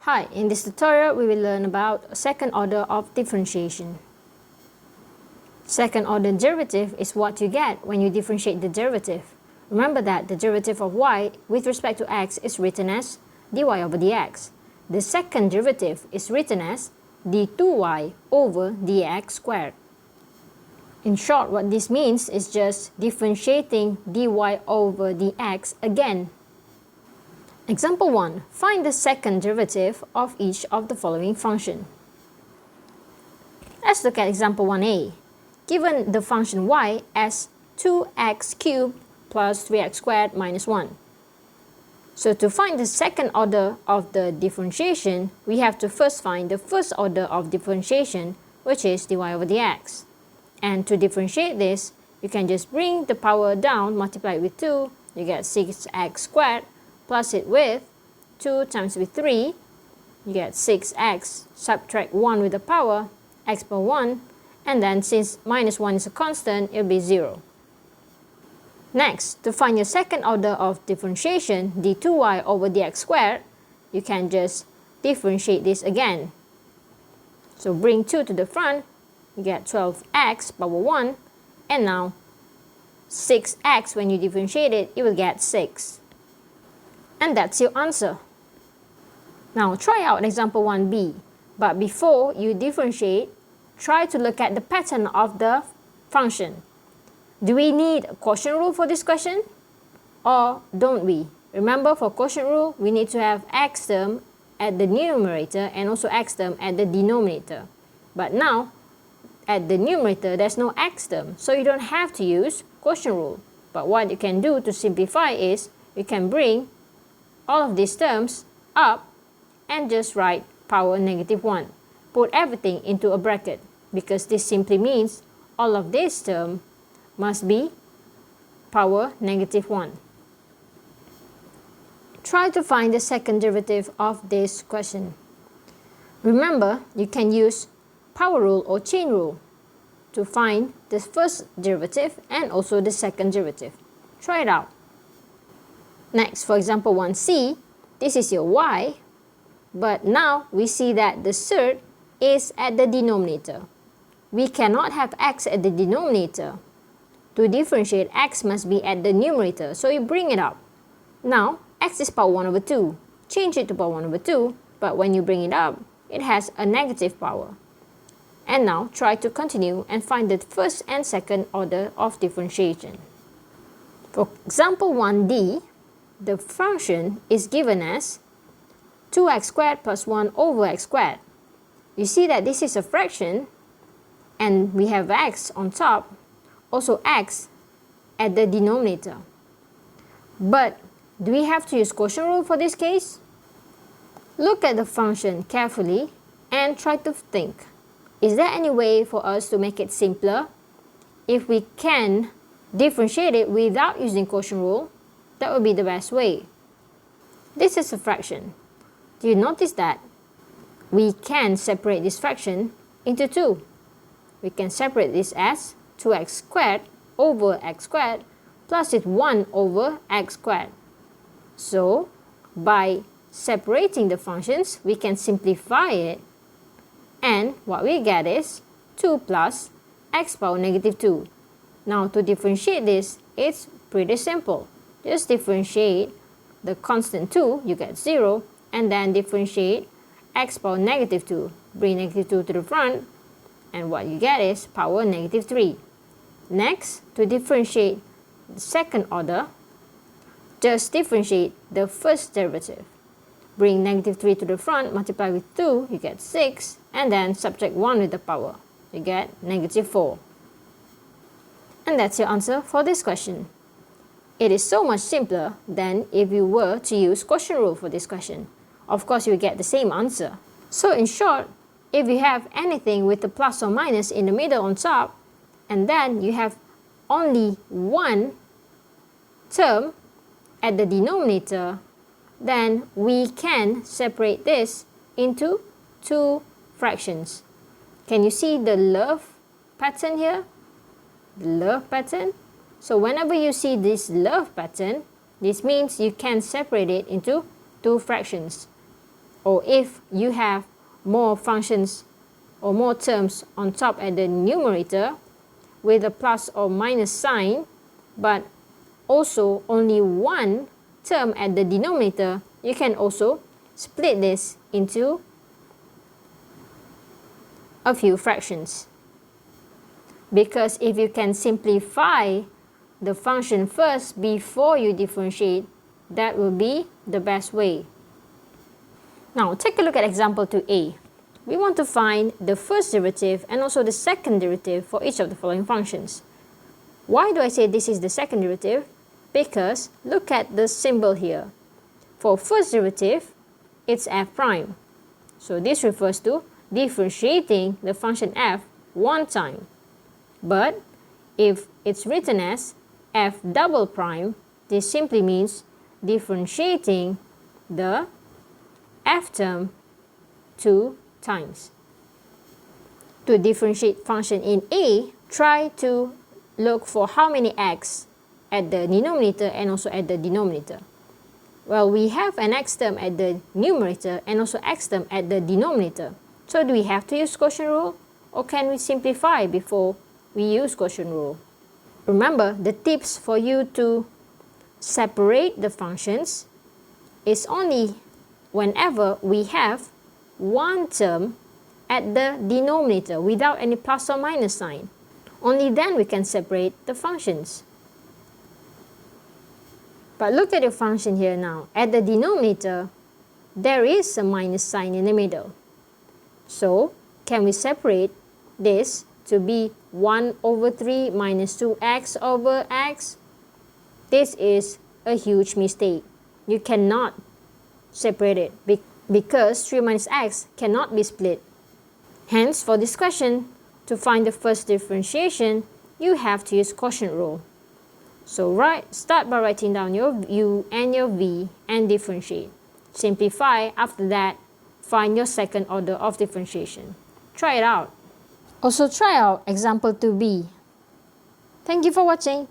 Hi, in this tutorial we will learn about second order of differentiation. Second order derivative is what you get when you differentiate the derivative. Remember that the derivative of y with respect to x is written as dy over dx. The second derivative is written as d2y over dx squared. In short, what this means is just differentiating dy over dx again. Example 1. Find the second derivative of each of the following function. Let's look at example 1a. Given the function y as 2x cubed plus 3x squared minus 1. So to find the second order of the differentiation, we have to first find the first order of differentiation, which is dy over dx. And to differentiate this, you can just bring the power down, multiply it with 2, you get 6x squared, plus it with 2 times with 3, you get 6x, subtract 1 with the power, x power 1, and then since minus 1 is a constant, it will be 0. Next, to find your second order of differentiation, d2y over dx squared, you can just differentiate this again. So bring 2 to the front, you get 12x power 1, and now 6x, when you differentiate it, you will get 6. And that's your answer. Now try out example 1b. But before you differentiate, try to look at the pattern of the function. Do we need a quotient rule for this question? Or don't we? Remember, for quotient rule, we need to have x term at the numerator and also x term at the denominator. But now, at the numerator, there's no x term, so you don't have to use quotient rule. But what you can do to simplify is, you can bring all of these terms up and just write power negative 1. Put everything into a bracket because this simply means all of this term must be power negative 1. Try to find the second derivative of this question. Remember, you can use power rule or chain rule to find the first derivative and also the second derivative. Try it out. Next, for example 1c, this is your y, but now we see that the third is at the denominator. We cannot have x at the denominator. To differentiate, x must be at the numerator, so you bring it up. Now, x is power 1 over 2. Change it to power 1 over 2, but when you bring it up, it has a negative power. And now, try to continue and find the first and second order of differentiation. For example 1d, the function is given as 2x squared plus 1 over x squared. You see that this is a fraction and we have x on top, also x at the denominator. But do we have to use quotient rule for this case? Look at the function carefully and try to think. Is there any way for us to make it simpler? If we can differentiate it without using quotient rule, that would be the best way. This is a fraction. Do you notice that? We can separate this fraction into 2. We can separate this as 2x squared over x squared plus it 1 over x squared. So, by separating the functions, we can simplify it, and what we get is 2 plus x power negative 2. Now, to differentiate this, it's pretty simple. Just differentiate the constant 2, you get 0, and then differentiate x power negative 2. Bring negative 2 to the front, and what you get is power negative 3. Next, to differentiate the second order, just differentiate the first derivative. Bring negative 3 to the front, multiply with 2, you get 6, and then subtract 1 with the power. You get negative 4. And that's your answer for this question. It is so much simpler than if you were to use quotient rule for this question. Of course, you will get the same answer. So in short, if you have anything with a plus or minus in the middle on top, and then you have only one term at the denominator, then we can separate this into 2 fractions. Can you see the love pattern here? The love pattern. So whenever you see this love pattern, this means you can separate it into 2 fractions. or if you have more functions or more terms on top at the numerator with a plus or minus sign, but also only one term at the denominator, you can also split this into a few fractions. Because if you can simplify the function first before you differentiate, that will be the best way. Now take a look at example 2a. We want to find the first derivative and also the second derivative for each of the following functions. Why do I say this is the second derivative? Because look at the symbol here. For first derivative, it's f prime. So this refers to differentiating the function f one time. But if it's written as f double prime, this simply means differentiating the f term two times. To differentiate function in A, try to look for how many x at the denominator and also at the denominator. Well, we have an x term at the numerator and also x term at the denominator. So do we have to use quotient rule, or can we simplify before we use quotient rule? Remember, the tips for you to separate the functions is only whenever we have one term at the denominator without any plus or minus sign. Only then we can separate the functions. But look at your function here now. At the denominator, there is a minus sign in the middle. So, can we separate this to be 1 over 3 minus 2x over x? This is a huge mistake. You cannot separate it because 3 minus x cannot be split. Hence, for this question, to find the first differentiation, you have to use quotient rule. So start by writing down your u and your v and differentiate. Simplify, after that, find your second order of differentiation. Try it out. Also try out example 2b. Thank you for watching.